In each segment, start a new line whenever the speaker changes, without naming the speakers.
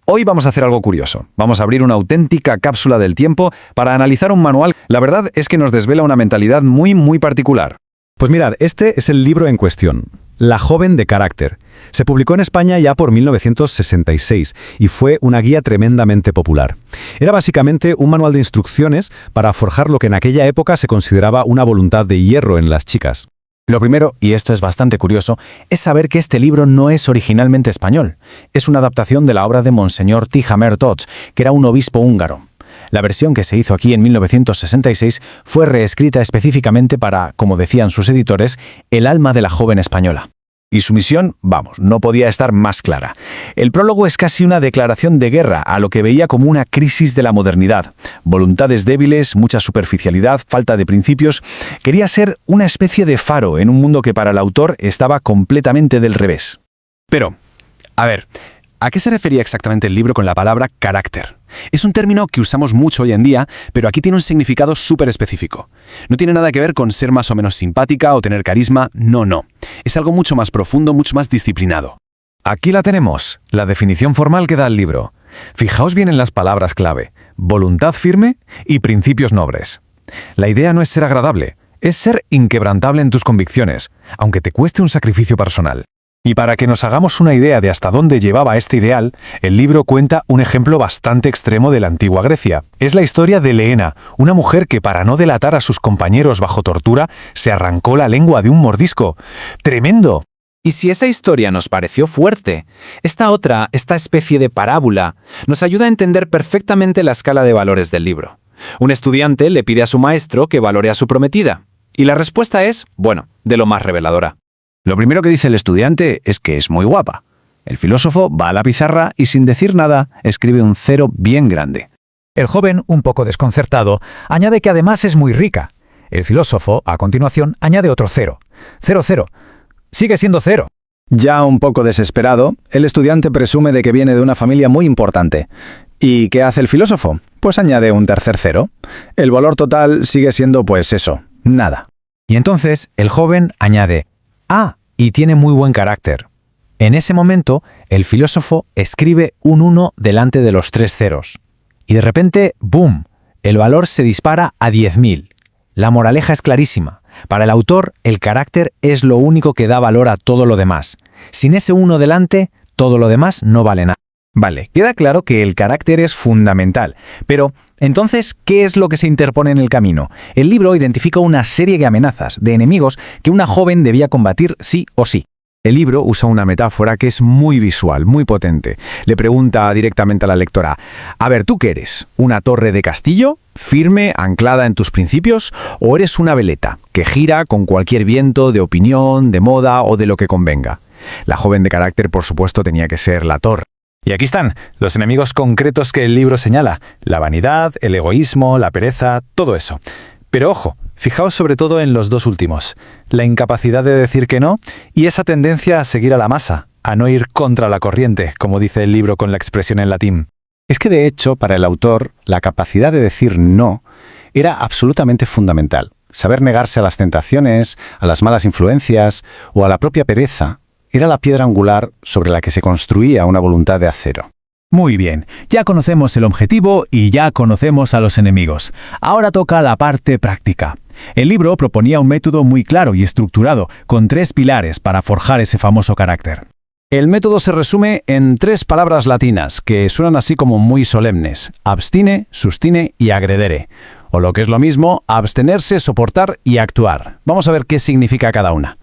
Hoy vamos a hacer algo curioso. Vamos a abrir una auténtica cápsula del tiempo para analizar un manual. La verdad es que nos desvela una mentalidad muy particular.
Pues mirad, este es el libro en cuestión, La joven de carácter. Se publicó en España ya por 1966 y fue una guía tremendamente popular. Era básicamente un manual de instrucciones para forjar lo que en aquella época se consideraba una voluntad de hierro en las chicas.
Lo primero, y esto es bastante curioso, es saber que este libro no es originalmente español. Es una adaptación de la obra de Monseñor Tihamér Tots, que era un obispo húngaro. La versión que se hizo aquí en 1966 fue reescrita específicamente para, como decían sus editores, el alma de la joven española. Y su misión, vamos, no podía estar más clara. El prólogo es casi una declaración de guerra a lo que veía como una crisis de la modernidad. Voluntades débiles, mucha superficialidad, falta de principios. Quería ser una especie de faro en un mundo que para el autor estaba completamente del revés. Pero, a ver, ¿a qué se refería exactamente el libro con la palabra carácter? Es un término que usamos mucho hoy en día, pero aquí tiene un significado súper específico. No tiene nada que ver con ser más o menos simpática o tener carisma, no. Es algo mucho más profundo, mucho más disciplinado.
Aquí la tenemos, la definición formal que da el libro. Fijaos bien en las palabras clave: voluntad firme y principios nobles. La idea no es ser agradable, es ser inquebrantable en tus convicciones, aunque te cueste un sacrificio personal. Y para que nos hagamos una idea de hasta dónde llevaba este ideal, el libro cuenta un ejemplo bastante extremo de la antigua Grecia. Es la historia de Leena, una mujer que para no delatar a sus compañeros bajo tortura, se arrancó la lengua de un mordisco. ¡Tremendo!
Y si esa historia nos pareció fuerte, esta especie de parábola, nos ayuda a entender perfectamente la escala de valores del libro. Un estudiante le pide a su maestro que valore a su prometida. Y la respuesta es, bueno, de lo más reveladora.
Lo primero que dice el estudiante es que es muy guapa. El filósofo va a la pizarra y sin decir nada escribe un 0 bien grande.
El joven, un poco desconcertado, añade que además es muy rica. El filósofo, a continuación, añade otro 0. 0. Sigue siendo 0.
Ya un poco desesperado, el estudiante presume de que viene de una familia muy importante. ¿Y qué hace el filósofo? Pues añade un tercer 0. El valor total sigue siendo pues eso, nada.
Y entonces el joven añade: y tiene muy buen carácter. En ese momento, el filósofo escribe un 1 delante de los 3 ceros. Y de repente, ¡boom!, el valor se dispara a 10.000. La moraleja es clarísima. Para el autor, el carácter es lo único que da valor a todo lo demás. Sin ese 1 delante, todo lo demás no vale nada. Vale, queda claro que el carácter es fundamental. Pero, entonces, ¿qué es lo que se interpone en el camino? El libro identifica una serie de amenazas, de enemigos que una joven debía combatir sí o sí. El libro usa una metáfora que es muy visual, muy potente. Le pregunta directamente a la lectora: a ver, ¿tú qué eres? ¿Una torre de castillo, firme, anclada en tus principios? ¿O eres una veleta, que gira con cualquier viento de opinión, de moda o de lo que convenga? La joven de carácter, por supuesto, tenía que ser la torre. Y aquí están, los enemigos concretos que el libro señala: la vanidad, el egoísmo, la pereza, todo eso. Pero ojo, fijaos sobre todo en los dos últimos: la incapacidad de decir que no y esa tendencia a seguir a la masa, a no ir contra la corriente, como dice el libro con la expresión en latín. Es que de hecho, para el autor, la capacidad de decir no era absolutamente fundamental. Saber negarse a las tentaciones, a las malas influencias o a la propia pereza era la piedra angular sobre la que se construía una voluntad de acero.
Muy bien, ya conocemos el objetivo y ya conocemos a los enemigos. Ahora toca la parte práctica. El libro proponía un método muy claro y estructurado, con 3 pilares para forjar ese famoso carácter.
El método se resume en 3 palabras latinas, que suenan así como muy solemnes: abstine, sustine y agredere. O lo que es lo mismo, abstenerse, soportar y actuar. Vamos a ver qué significa cada una.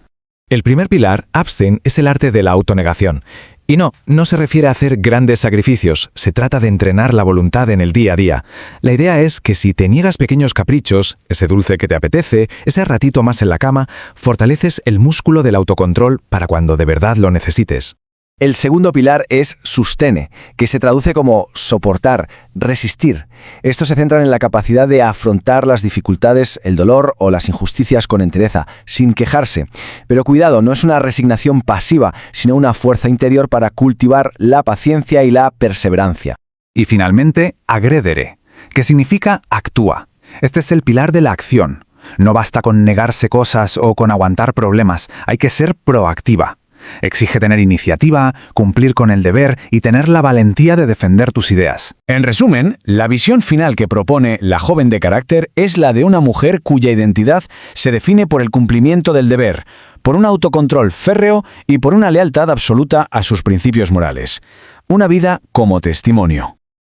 El primer pilar, abstain, es el arte de la autonegación. Y no se refiere a hacer grandes sacrificios, se trata de entrenar la voluntad en el día a día. La idea es que si te niegas pequeños caprichos, ese dulce que te apetece, ese ratito más en la cama, fortaleces el músculo del autocontrol para cuando de verdad lo necesites. El segundo pilar es sustene, que se traduce como soportar, resistir. Esto se centra en la capacidad de afrontar las dificultades, el dolor o las injusticias con entereza, sin quejarse. Pero cuidado, no es una resignación pasiva, sino una fuerza interior para cultivar la paciencia y la perseverancia. Y finalmente, agredere, que significa actúa. Este es el pilar de la acción. No basta con negarse cosas o con aguantar problemas, hay que ser proactiva.
Exige tener iniciativa, cumplir con el deber y tener la valentía de defender tus ideas.
En resumen, la visión final que propone La joven de carácter es la de una mujer cuya identidad se define por el cumplimiento del deber, por un autocontrol férreo y por una lealtad absoluta a sus principios morales. Una vida como testimonio.